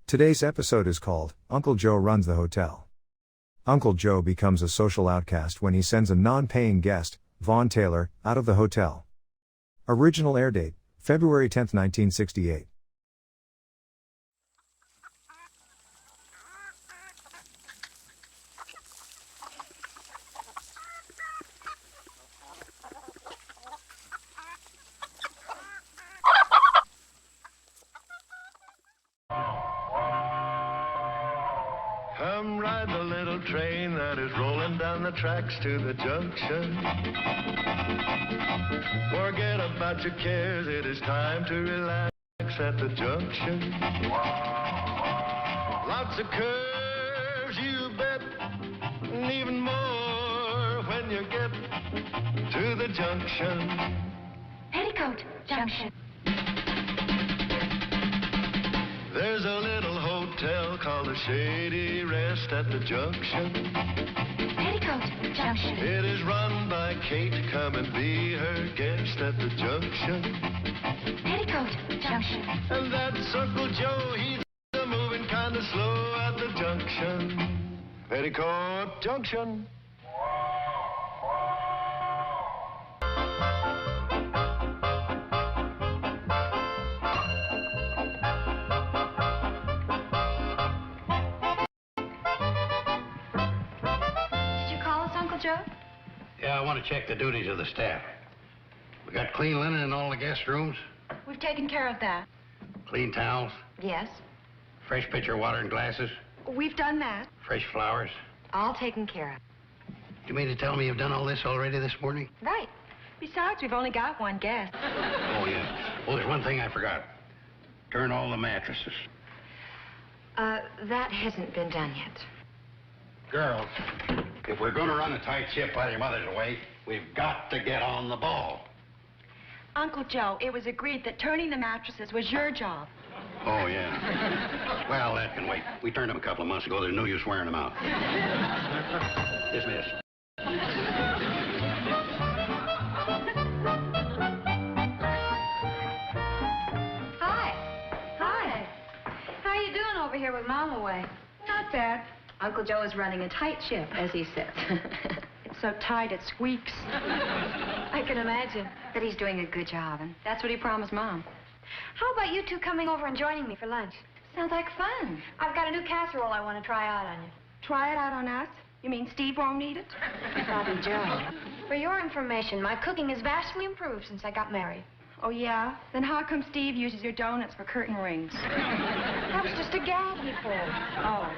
Today's episode is called, Uncle Joe Runs the Hotel. Uncle Joe becomes a social outcast when he sends a non-paying guest, Vaughn Taylor, out of the hotel. Original air date, February 10, 1968. Come ride the little train that is rolling down the tracks to the junction. Forget about your cares, it is time to relax at the junction. Lots of curves, you bet, and even more when you get to the junction. Petticoat Junction. There's a little hotel called the Shady Rest at the junction. Petticoat Junction. It is run by Kate. Come and be her guest at the junction. Petticoat Junction. And that's Uncle Joe. He's a moving kind of slow at the junction. Petticoat Junction. Joe? Yeah, I want to check the duties of the staff. We got clean linen in all the guest rooms? We've taken care of that. Clean towels? Yes. Fresh pitcher water and glasses? We've done that. Fresh flowers? All taken care of. You mean to tell me you've done all this already this morning? Right. Besides, we've only got one guest. Oh, yeah. Well, there's one thing I forgot. Turn all the mattresses. That hasn't been done yet. Girls, if we're going to run a tight ship while your mother's away, we've got to get on the ball. Uncle Joe, it was agreed that turning the mattresses was your job. Oh, yeah. Well, that can wait. We turned them a couple of months ago. There's no use wearing them out. Dismiss. Hi. Hi. How are you doing over here with Mom away? Not bad. Uncle Joe is running a tight ship, as he says. It's so tight it squeaks. I can imagine. But he's doing a good job, and that's what he promised Mom. How about you two coming over and joining me for lunch? Sounds like fun. I've got a new casserole I want to try out on you. Try it out on us? You mean Steve won't eat it? Probably Joe. For your information, my cooking has vastly improved since I got married. Oh, yeah? Then how come Steve uses your donuts for curtain rings? That was just a gag he pulled. Oh.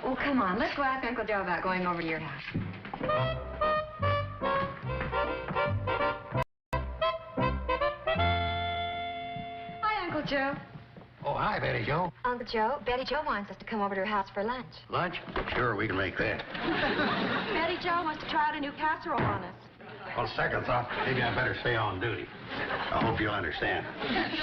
Well, come on. Let's go ask Uncle Joe about going over to your house. Hi, Uncle Joe. Oh, hi, Betty Joe. Uncle Joe, Betty Joe wants us to come over to her house for lunch. Lunch? Sure, we can make that. Betty Joe wants to try out a new casserole on us. On second thought, maybe I better stay on duty. I hope you'll understand.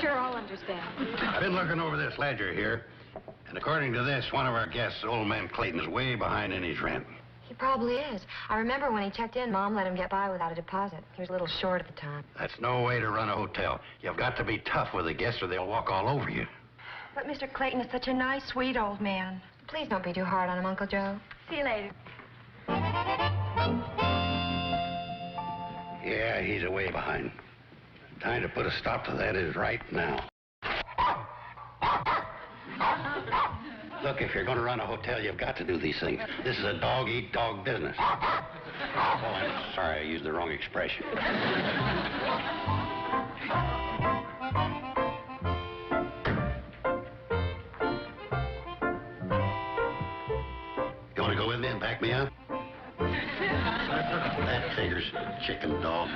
Sure, I'll understand. I've been looking over this ledger here, and according to this, one of our guests, old man Clayton, is way behind in his rent. He probably is. I remember when he checked in, Mom let him get by without a deposit. He was a little short at the time. That's no way to run a hotel. You've got to be tough with the guests or they'll walk all over you. But Mr. Clayton is such a nice, sweet old man. Please don't be too hard on him, Uncle Joe. See you later. Yeah, he's way behind. Time to put a stop to that is right now. Look, if you're going to run a hotel, you've got to do these things. This is a dog-eat-dog business. Oh, I'm sorry, I used the wrong expression. You want to go with me and back me up? That figures, chicken dog.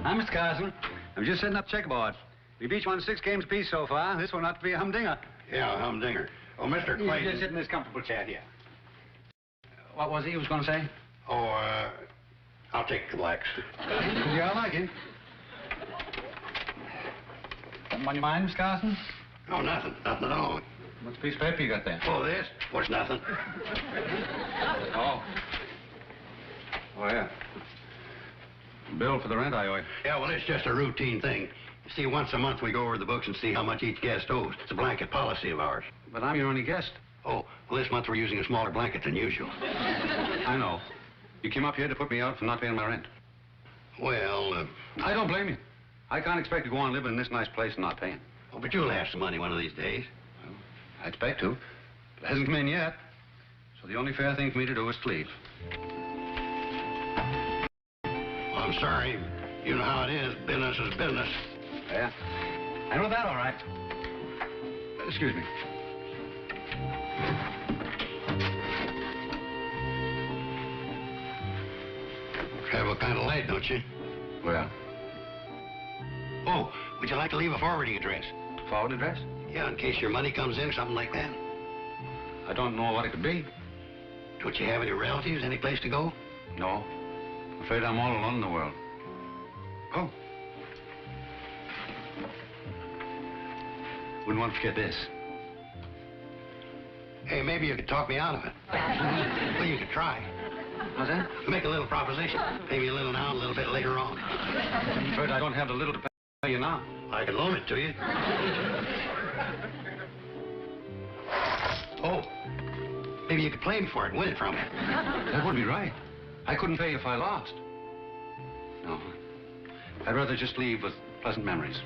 I'm Mr. Carson. I'm just setting up checkerboard. We've each won 6 games apiece so far. This one ought to be a humdinger. Yeah, humdinger. Oh, Mr. Clayton. You just sit in this comfortable chair here. What was he was going to say? Oh, I'll take the blacks. Yeah, I like it. Something on your mind, Miss Carson? Oh, nothing. Nothing at all. What's the piece of paper you got there? Oh, this? Was nothing. Oh. Oh, yeah. Bill for the rent I owe you. Yeah, well, it's just a routine thing. You see, once a month we go over the books and see how much each guest owes. It's a blanket policy of ours. But I'm your only guest. Oh, well, this month we're using a smaller blanket than usual. I know. You came up here to put me out for not paying my rent. Well, I don't blame you. I can't expect to go on living in this nice place and not paying. oh, but you'll have some money one of these days. Well, I expect to. It hasn't come in yet. So the only fair thing for me to do is to leave. Well, I'm sorry. You know how it is. Business is business. Yeah. I know that all right. Excuse me. Travel kind of late, don't you? Well, Oh, would you like to leave a forwarding address? forward address? Yeah, in case your money comes in, something like that. I don't know what it could be. Don't you have any relatives, any place to go? No. I'm afraid I'm all alone in the world. Oh. Wouldn't want to forget this. Hey, maybe you could talk me out of it. Well, you could try. What's that? Make a little proposition. Pay me a little now, a little bit later on. I'm afraid I don't have the little to pay you now. I can loan it to you. Oh, maybe you could play me for it and win it from me. That would be right. I couldn't pay if I lost. No. I'd rather just leave with pleasant memories.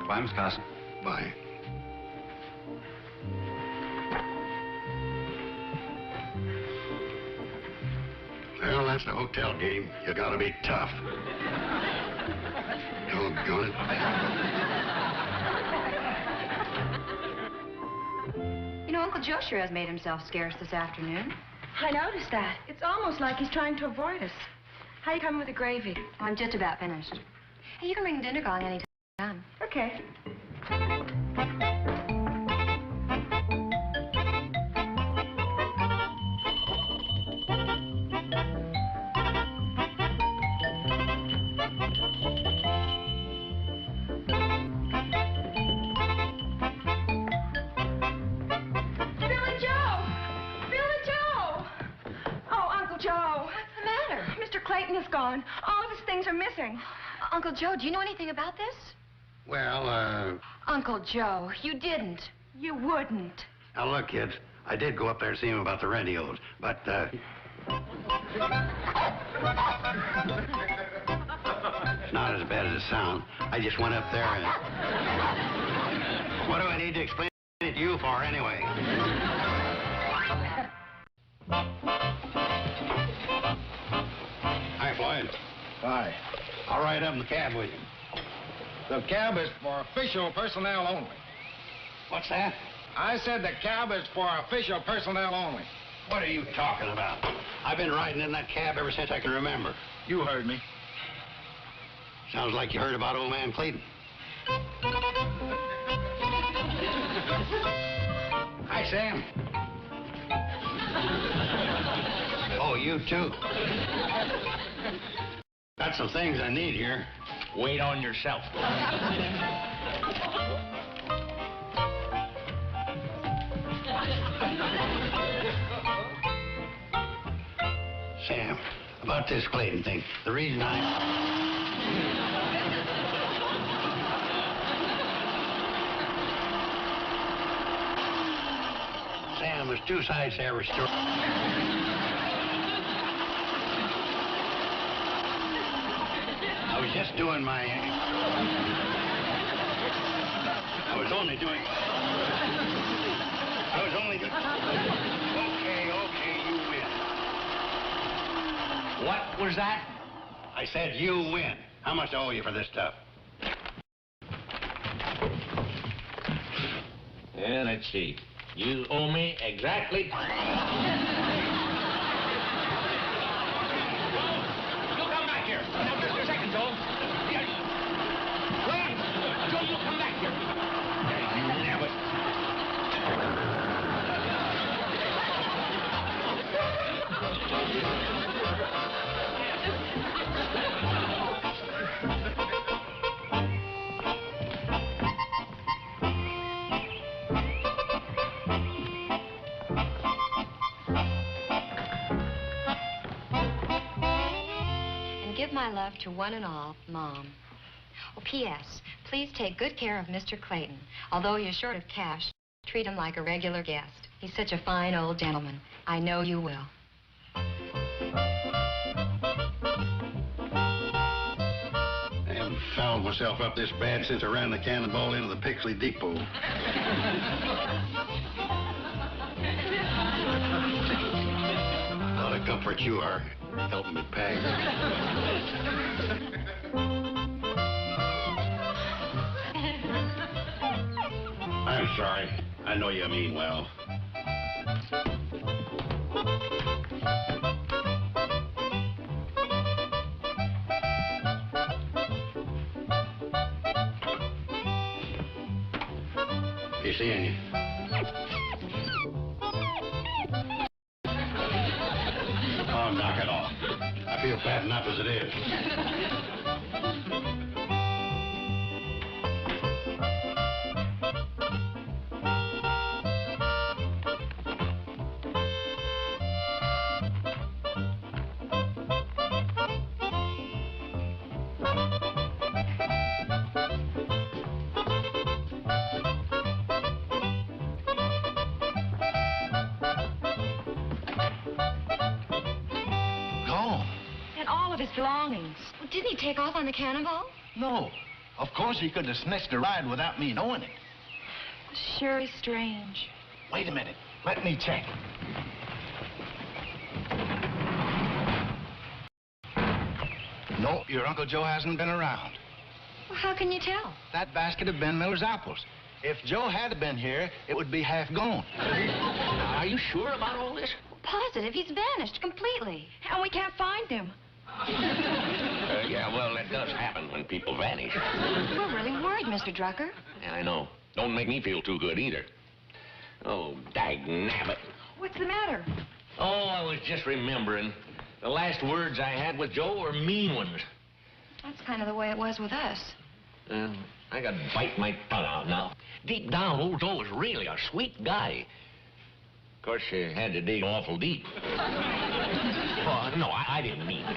Bye, Miss Carson. Bye. Well, that's the hotel game. You gotta be tough. Doggone it. You know, Uncle Joe sure has made himself scarce this afternoon. I noticed that. It's almost like he's trying to avoid us. How you coming with the gravy? I'm just about finished. Hey, you can ring the dinner gong any time. Okay. Gone. All of his things are missing. Uncle Joe, do you know anything about this? Well, Uncle Joe, you didn't. You wouldn't. now look, kids. I did go up there to see him about the rent he owes, but, it's not as bad as it sounds. I just went up there and... What do I need to explain it to you for, anyway? Hi, Floyd. Hi. I'll ride up in the cab with you. The cab is for official personnel only. What's that? I said the cab is for official personnel only. What are you talking about? I've been riding in that cab ever since I can remember. You heard me. Sounds like you heard about old man Clayton. Hi, Sam. Oh, you too. Got some things I need here. Wait on yourself. Sam, about this Clayton thing, the reason Sam, there's two sides to every story. I was just doing my... I was only doing... Okay, you win. What was that? I said you win. How much do I owe you for this stuff? Yeah, let's see. You owe me exactly... You come back here. Now, just a second, Joe. Wait. Joe, you come back here. You never... my love to one and all, Mom. Oh, P.S. Please take good care of Mr. Clayton. Although you're short of cash, treat him like a regular guest. He's such a fine old gentleman. I know you will. I haven't fouled myself up this bad since I ran the cannonball into the Pixley Depot. What a comfort you are, helping me pack. I'm sorry. I know you mean well. Be seeing you. Oh, knock it off. I feel bad enough as it is. Belongings. Well, didn't he take off on the cannonball? No. Of course he couldn't have snitched a ride without me knowing it. Sure is strange. Wait a minute. Let me check. No, your Uncle Joe hasn't been around. Well, how can you tell? That basket of Ben Miller's apples. If Joe had been here, it would be half gone. Are you sure about all this? Positive. He's vanished completely. And we can't find him. Yeah, well, that does happen when people vanish. We're really worried, Mr. Drucker. Yeah, I know. Don't make me feel too good either. Oh, dagnabbit. What's the matter? Oh, I was just remembering. The last words I had with Joe were mean ones. That's kind of the way it was with us. I got to bite my tongue out now. Deep down, old Joe was really a sweet guy. Of course, you had to dig awful deep. Oh, no, I didn't mean that.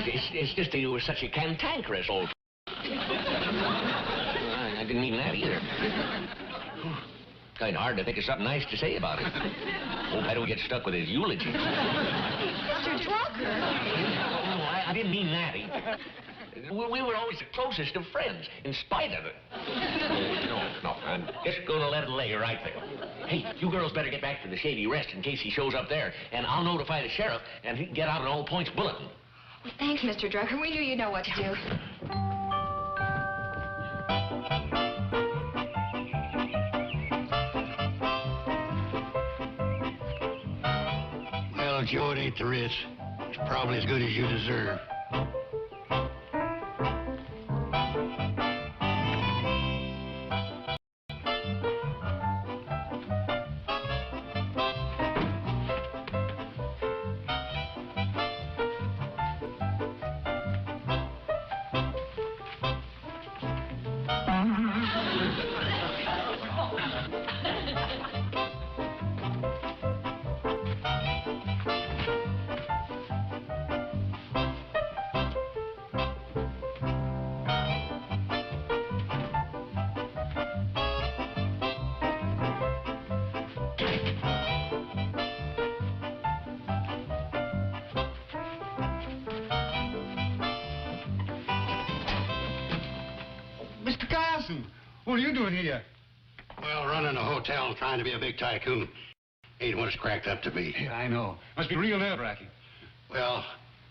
It's just that he was such a cantankerous old... I didn't mean that either. Kind of hard to think of something nice to say about it. Hope I don't get stuck with his eulogy. Mr. Drucker! No, I didn't mean that either. We were always the closest of friends, in spite of it. No, I'm just going to let it lay right there. Hey, you girls better get back to the Shady Rest in case he shows up there, and I'll notify the sheriff and he can get out an all points bulletin. Well, thanks, Mr. Drucker. We knew you'd know what to do. Well, Joe, it ain't the Ritz. It's probably as good as you deserve. Mr. Carson, what are you doing here? Well, running a hotel and trying to be a big tycoon ain't what it's cracked up to be. Yeah, I know. Must be real nerve-wracking. Well,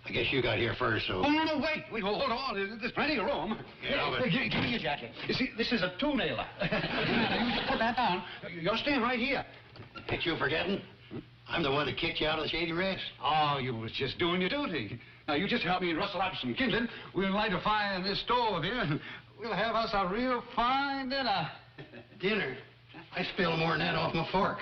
I guess you got here first, so... Oh, no, wait, hold on. There's plenty of room. Yeah, but... Give me your jacket. You see, this is a two-nailer. Now, you just put that down. You're staying right here. Ain't you forgetting? I'm the one that kicked you out of the Shady Rest. Oh, you was just doing your duty. Now, you just help me rustle up some kindling. We'll light a fire in this stove here, and we'll have us a real fine dinner. Dinner? I spilled more than that off my fork.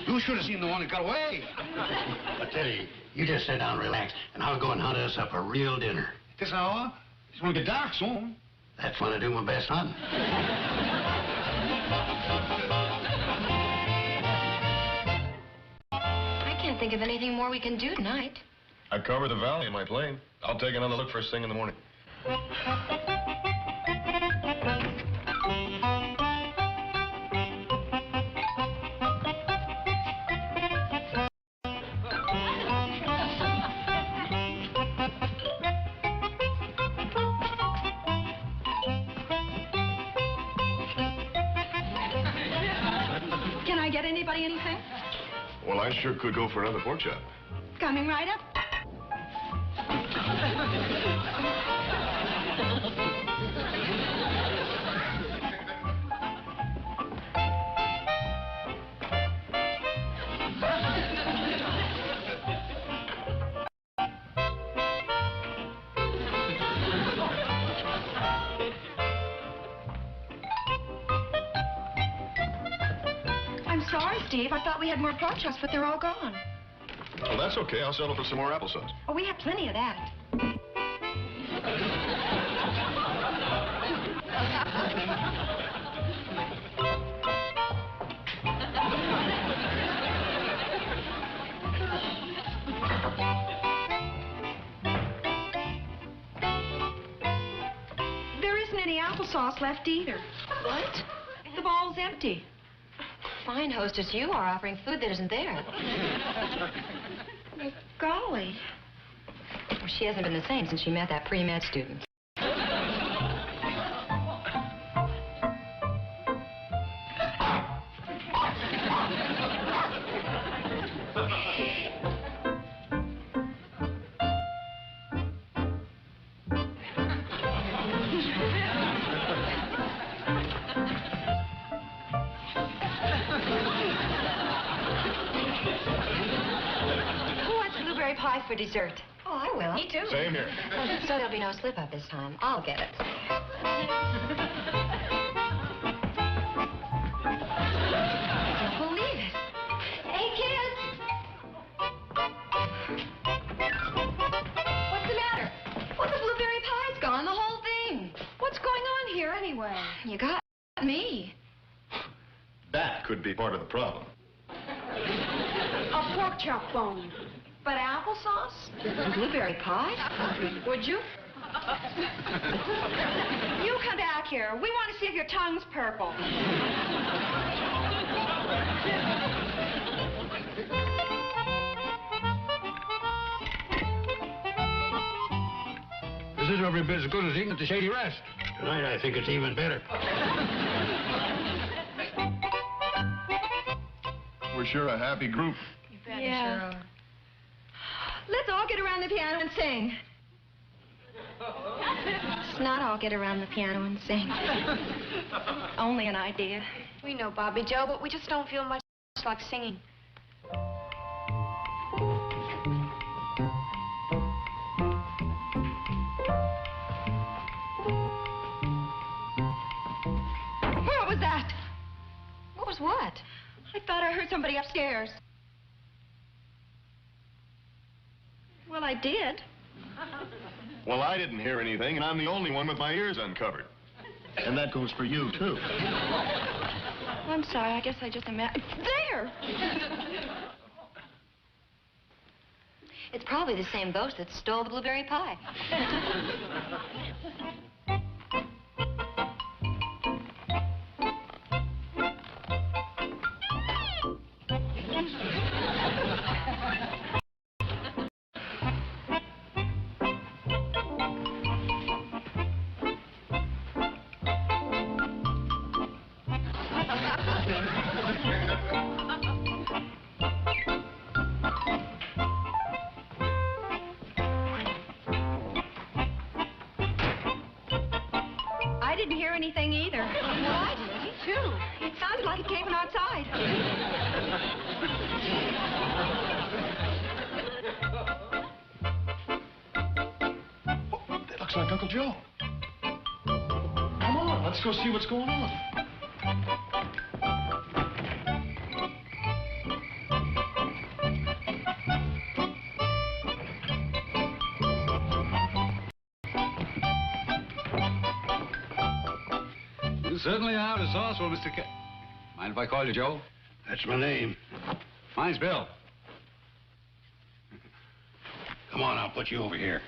You should have seen the one that got away. I tell you, you just sit down and relax, and I'll go and hunt us up a real dinner. This hour? It's going to get dark soon. That's when I do my best hunting. I can't think of anything more we can do tonight. I cover the valley in my plane. I'll take another look first thing in the morning. Can I get anybody anything? Well, I sure could go for another pork chop. Coming right up. I'm sorry, Steve. I thought we had more pork chops, but they're all gone. Well, that's okay. I'll settle for some more applesauce. Oh, we have plenty of that. There isn't any applesauce left either. What? The bowl's empty. Fine hostess you are, offering food that isn't there. Oh, golly. Well, she hasn't been the same since she met that pre-med student. Who wants blueberry pie for dessert? Oh, I will. Me too. Same here. So there'll be no slip-up this time. I'll get it. I can't believe it. Hey, kids! What's the matter? Well, the blueberry pie's gone, the whole thing. What's going on here anyway? You got me. That could be part of the problem. A pork chop bone. But applesauce? Blueberry pie? Would you? You come back here. We want to see if your tongue's purple. This is every bit as good as eating at the Shady Rest. Tonight, I think it's even better. We're sure a happy group. Yeah. Let's all get around the piano and sing. Let's not all get around the piano and sing. Only an idea. We know, Bobby Joe, but we just don't feel much like singing. What was that? What was what? I thought I heard somebody upstairs. Well, I did. Well, I didn't hear anything, and I'm the only one with my ears uncovered. And that goes for you, too. I'm sorry. I guess I just imagined. There! It's probably the same ghost that stole the blueberry pie. I didn't hear anything either. Well, I did. Me too. It sounded like it came from outside. That looks like Uncle Joe. Come on, let's go see what's going on. You certainly are resourceful, Mr. Mind if I call you Joe? That's my name. Mine's Bill. Come on, I'll put you over here.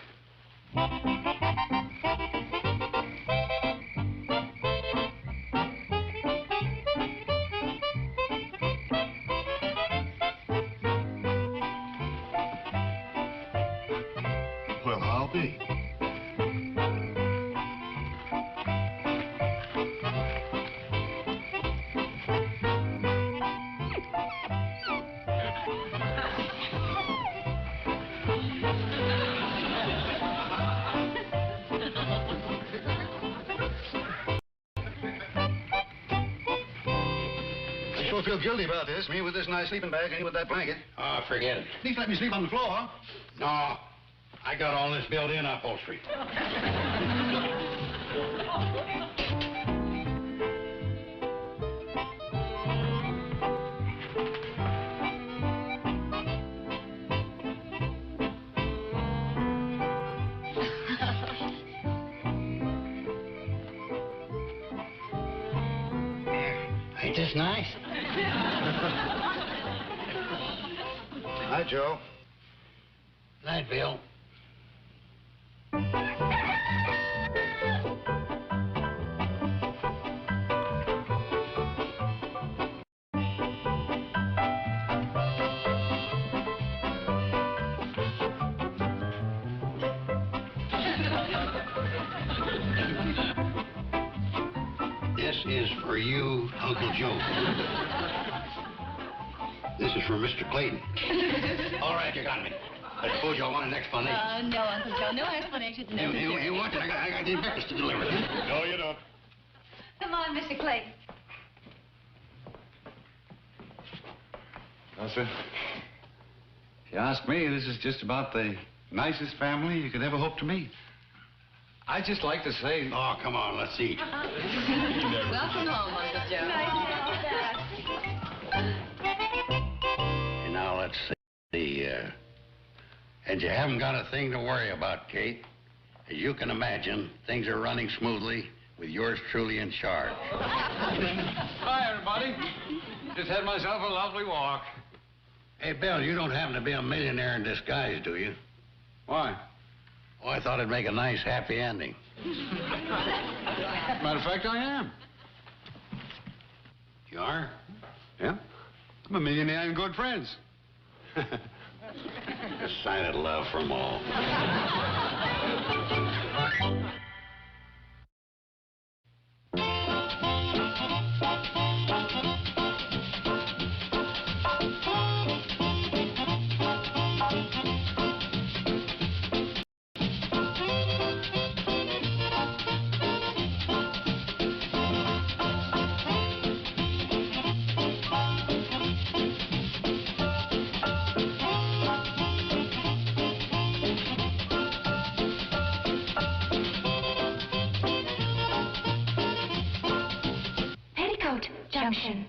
Well, I'll be. I sure feel guilty about this. Me with this nice sleeping bag and you with that blanket. Oh, forget it. At least let me sleep on the floor. No, I got all this built-in upholstery. Ain't this nice? Hi, Joe. Night, Bill. This is for you, Uncle Joe. This is for Mr. Clayton. All right, you got me. I suppose y'all want an explanation. No, Uncle Joe, no explanation necessary. You want it? I got these breakfast to deliver. No, you don't. Come on, Mr. Clayton. Well, sir, if you ask me, this is just about the nicest family you could ever hope to meet. I'd just like to say... Oh, come on, let's eat. Welcome home, Uncle Joe. Nice to have you back. And now let's see. And you haven't got a thing to worry about, Kate. As you can imagine, things are running smoothly with yours truly in charge. Hi, everybody. Just had myself a lovely walk. Hey, Bill, you don't happen to be a millionaire in disguise, do you? Why? Oh, I thought it'd make a nice, happy ending. Matter of fact, I am. You are? Yeah? I'm a millionaire and good friends. A sign of love from all. Petticoat Junction.